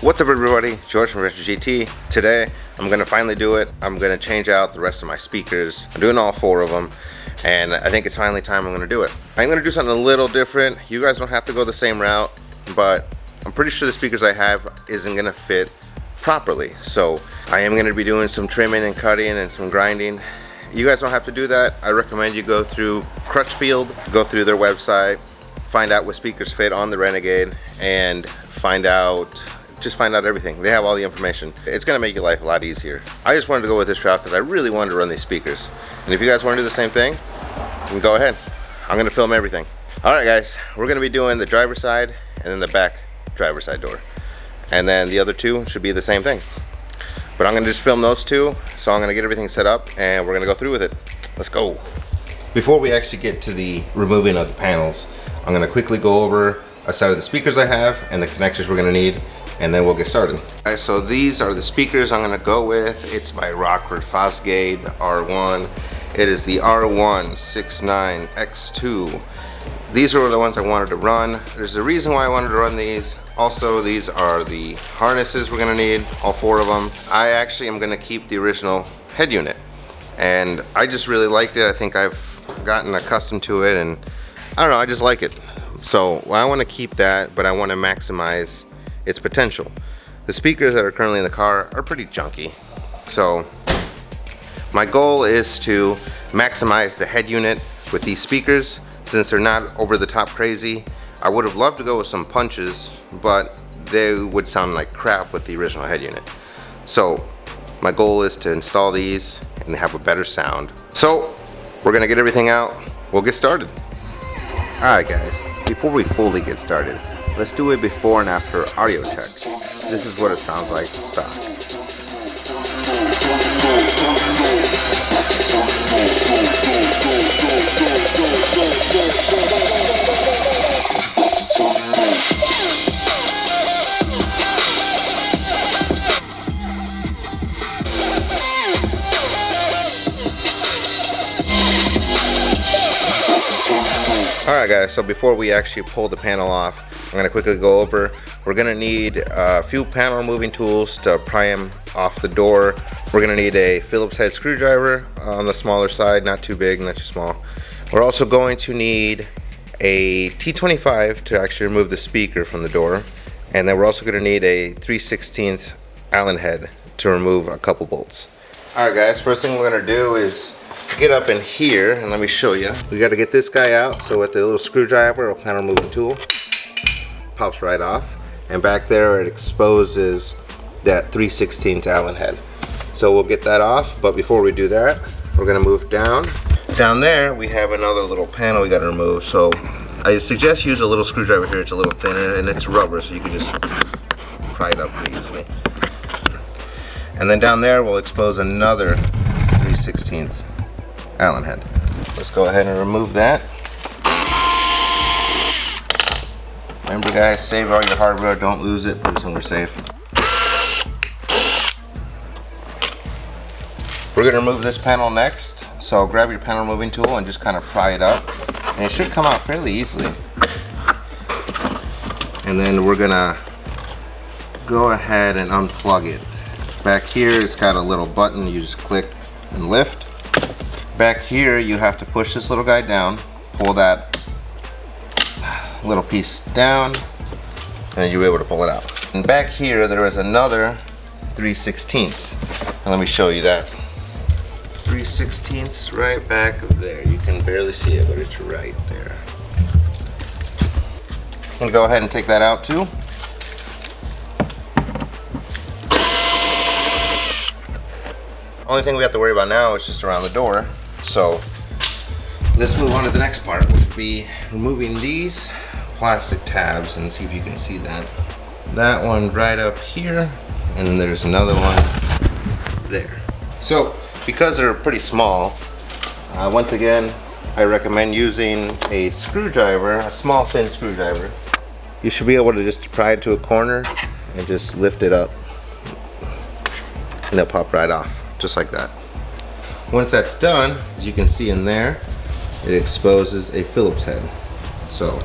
What's up everybody, George from Retro GT. Today I'm gonna finally do it. I'm gonna change out the rest of my speakers. I'm doing all 4 of them, and I think it's finally time I'm gonna do it. I'm gonna do something a little different. You guys don't have to go the same route, but I'm pretty sure the speakers I have isn't gonna fit properly. So I am gonna be doing some trimming and cutting and some grinding. You guys don't have to do that. I recommend you go through Crutchfield, go through their website, find out what speakers fit on the Renegade, and find out everything. They have all the information. It's gonna make your life a lot easier. I just wanted to go with this route because I really wanted to run these speakers. And if you guys want to do the same thing, then go ahead. I'm gonna film everything. All right guys, we're gonna be doing the driver's side and then the back driver's side door. And then the other 2 should be the same thing. But I'm gonna just film those 2, so I'm gonna get everything set up and we're gonna go through with it. Let's go. Before we actually get to the removing of the panels, I'm gonna quickly go over a set of the speakers I have and the connectors we're gonna need, and then we'll get started. Alright, so these are the speakers I'm gonna go with. It's by Rockford Fosgate, the R1. It is the R169X2. These are the ones I wanted to run. There's a reason why I wanted to run these. Also, these are the harnesses we're gonna need, all 4 of them. I actually am gonna keep the original head unit, and I just really liked it. I think I've gotten accustomed to it, and I don't know, I just like it. So I want to keep that, but I want to maximize its potential. The speakers that are currently in the car are pretty junky, so my goal is to maximize the head unit with these speakers. Since they're not over the top crazy, I would have loved to go with some punches, but they would sound like crap with the original head unit. So my goal is to install these and have a better sound. So we're gonna get everything out. We'll get started. Alright guys, before we fully get started, let's do a before and after audio check. This is what it sounds like stock. Alright guys, so before we actually pull the panel off, I'm going to quickly go over. We're going to need a few panel moving tools to pry them off the door. We're going to need a Phillips head screwdriver on the smaller side, not too big, not too small. We're also going to need a T25 to actually remove the speaker from the door. And then we're also going to need a 3/16 Allen head to remove a couple bolts. Alright guys, first thing we're going to do is get up in here and let me show you. We got to get this guy out. So with the little screwdriver or panel moving tool, pops right off, and back there it exposes that 3/16 Allen head. So we'll get that off, but before we do that, we're gonna move down. Down there we have another little panel we got to remove. So I suggest use a little screwdriver here. It's a little thinner and it's rubber, so you can just pry it up pretty easily. And then down there we'll expose another 3/16 Allen head. Let's go ahead and remove that. Remember guys, save all your hardware, don't lose it, put it somewhere safe. We're gonna remove this panel next, so grab your panel removing tool and just kind of pry it up, and it should come out fairly easily. And then we're gonna go ahead and unplug it. Back here it's got a little button, you just click and lift. Back here you have to push this little guy down, pull that little piece down, and then you'll be able to pull it out. And back here there is another 3/16, and let me show you that. 3/16 right back there. You can barely see it, but it's right there. I'm gonna go ahead and take that out too. Only thing we have to worry about now is just around the door. So let's move on to the next part, which would be removing these plastic tabs, and see if you can see that. That one right up here, and then there's another one there. So because they're pretty small, once again I recommend using a screwdriver, a small thin screwdriver. You should be able to just pry it to a corner and just lift it up, and they'll pop right off, just like that. Once that's done, as you can see in there, it exposes a Phillips head. So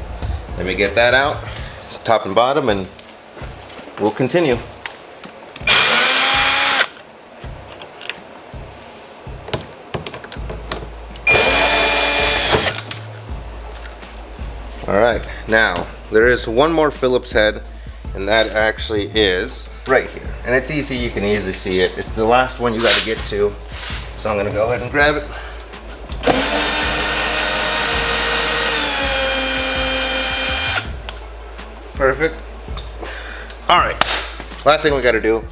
let me get that out, it's top and bottom, and we'll continue. Alright, now there is one more Phillips head, and that actually is right here. And it's easy, you can easily see it. It's the last one you got to get to. So I'm going to go ahead and grab it. Perfect. Alright, last thing we got to do,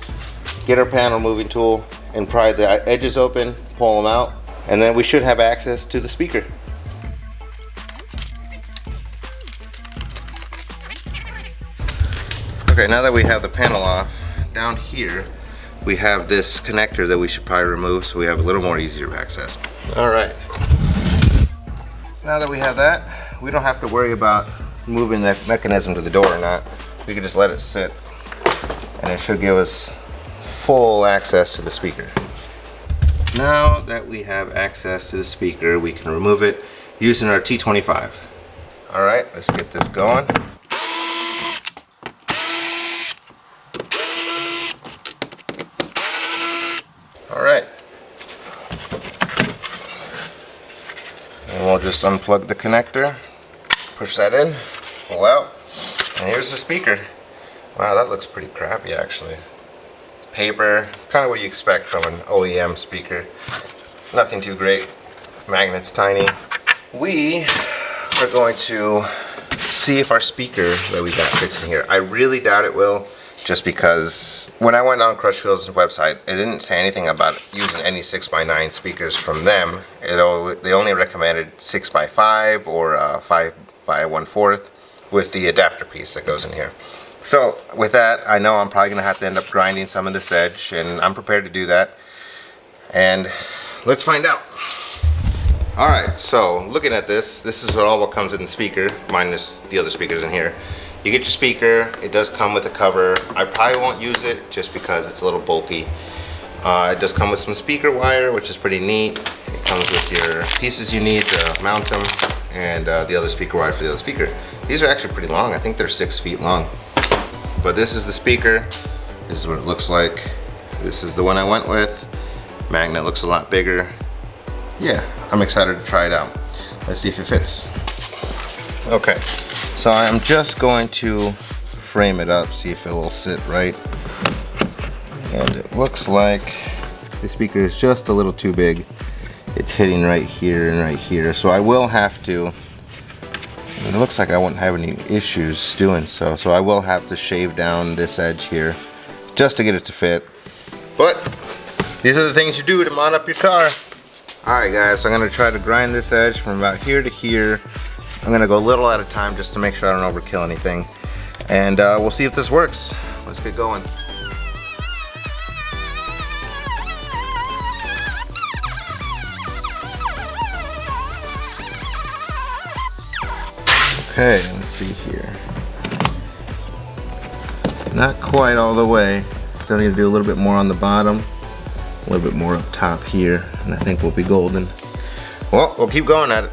get our panel moving tool and pry the edges open, pull them out, and then we should have access to the speaker. Okay, now that we have the panel off, down here we have this connector that we should probably remove so we have a little more easier access. Alright, now that we have that, we don't have to worry about moving that mechanism to the door or not. We can just let it sit and it should give us full access to the speaker. Now that we have access to the speaker, we can remove it using our T25. Alright, let's get this going. Alright, and we'll just unplug the connector, push that in, pull out, and here's the speaker. Wow, that looks pretty crappy actually. It's paper, kind of what you expect from an OEM speaker. Nothing too great. Magnet's tiny. We are going to see if our speaker that we got fits in here. I really doubt it will. Just because when I went on Crutchfield's website, it didn't say anything about using any 6x9 speakers from them. They only recommended 6x5 or 5x1/4 with the adapter piece that goes in here. So with that, I know I'm probably going to have to end up grinding some of this edge, and I'm prepared to do that. And let's find out. Alright, so looking at this is all what comes in the speaker, minus the other speakers in here. You get your speaker, it does come with a cover. I probably won't use it just because it's a little bulky. It does come with some speaker wire, which is pretty neat. It comes with your pieces you need to mount them, and the other speaker wire for the other speaker. These are actually pretty long, I think they're 6 feet long. But this is the speaker, this is what it looks like. This is the one I went with. Magnet looks a lot bigger. Yeah, I'm excited to try it out. Let's see if it fits. Okay, so I'm just going to frame it up, see if it will sit right. And it looks like the speaker is just a little too big. It's hitting right here and right here, so I will have to, it looks like I won't have any issues doing so, so I will have to shave down this edge here just to get it to fit. But these are the things you do to mod up your car. Alright guys, so I'm going to try to grind this edge from about here to here. I'm going to go a little at a time just to make sure I don't overkill anything. And we'll see if this works. Let's get going. Okay, let's see here. Not quite all the way. Still need to do a little bit more on the bottom, a little bit more up top here, and I think we'll be golden. Well, we'll keep going at it.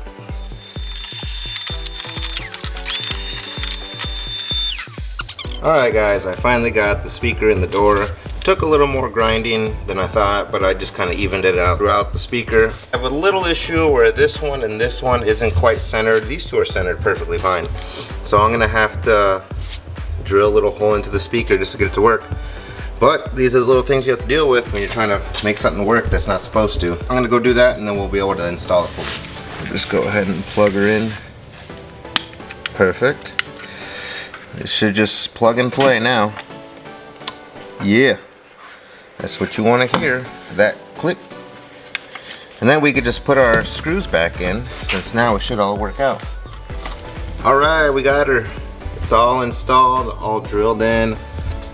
Alright guys, I finally got the speaker in the door. Took a little more grinding than I thought, but I just kind of evened it out throughout the speaker. I have a little issue where this one and this one isn't quite centered. These two are centered perfectly fine. So I'm going to have to drill a little hole into the speaker just to get it to work. But these are the little things you have to deal with when you're trying to make something work that's not supposed to. I'm going to go do that and then we'll be able to install it for you. I'll just go ahead and plug her in. Perfect. It should just plug and play now. Yeah, that's what you want to hear, that click. And then we could just put our screws back in, since now it should all work out. Alright, we got her. It's all installed, all drilled in,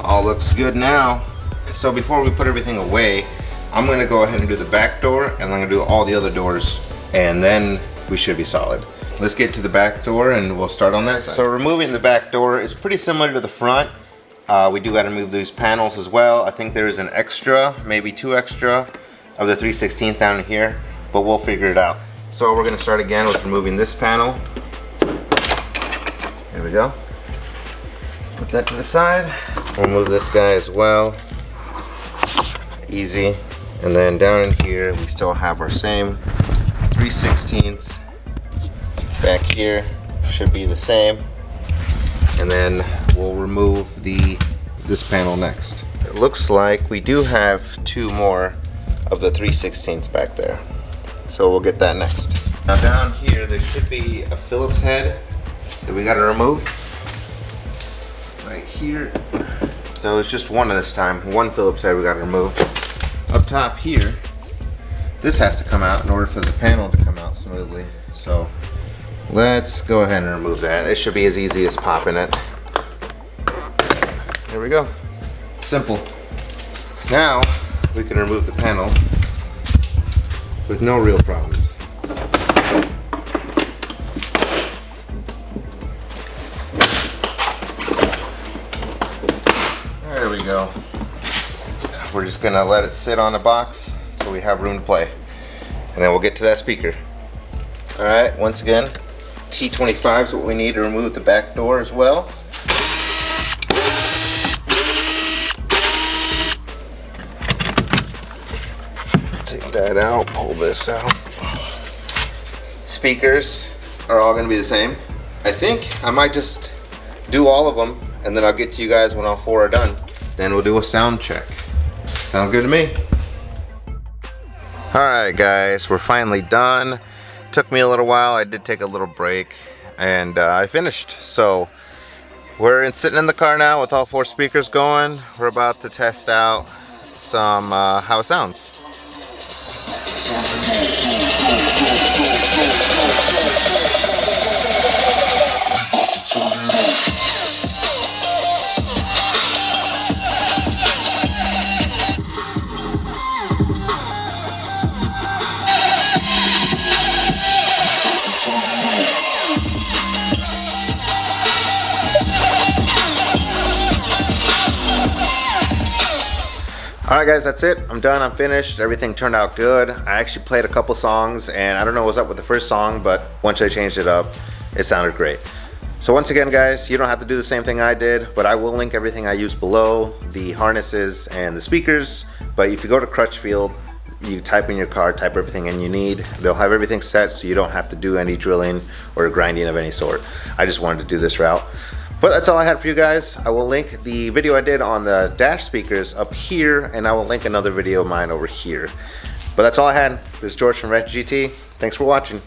all looks good now. So before we put everything away, I'm going to go ahead and do the back door, and I'm going to do all the other doors, and then we should be solid. Let's get to the back door and we'll start on that side. So removing the back door is pretty similar to the front. We do got to move these panels as well. I think there is an extra, maybe 2 extra of the 3/16 down here, but we'll figure it out. So we're going to start again with removing this panel. There we go. Put that to the side. Remove this guy as well. Easy. And then down in here, we still have our same 3/16. Back here should be the same. And then we'll remove this panel next. It looks like we do have 2 more of the 3/16 back there. So we'll get that next. Now down here, there should be a Phillips head that we gotta remove. Right here. So it's just one this time. One Phillips head we gotta remove. Up top here, this has to come out in order for the panel to come out smoothly. So let's go ahead and remove that. It should be as easy as popping it. There we go. Simple. Now we can remove the panel with no real problems. There we go. We're just gonna let it sit on the box so we have room to play. And then we'll get to that speaker. All right, once again, T25 is what we need to remove the back door as well. Take that out, pull this out. Speakers are all gonna be the same. I think I might just do all of them and then I'll get to you guys when all 4 are done. Then we'll do a sound check. Sounds good to me. All right, guys, we're finally done. Took me a little while. I did take a little break, and I finished. So we're sitting in the car now with all 4 speakers going. We're about to test out some how it sounds. Alright guys, that's it. I'm done, I'm finished. Everything turned out good. I actually played a couple songs and I don't know what's up with the first song, but once I changed it up, it sounded great. So once again guys, you don't have to do the same thing I did, but I will link everything I used below, the harnesses and the speakers. But if you go to Crutchfield, you type in your car, type everything in you need. They'll have everything set so you don't have to do any drilling or grinding of any sort. I just wanted to do this route. But that's all I had for you guys. I will link the video I did on the dash speakers up here, and I will link another video of mine over here. But that's all I had. This is George from Renegade GT. Thanks for watching.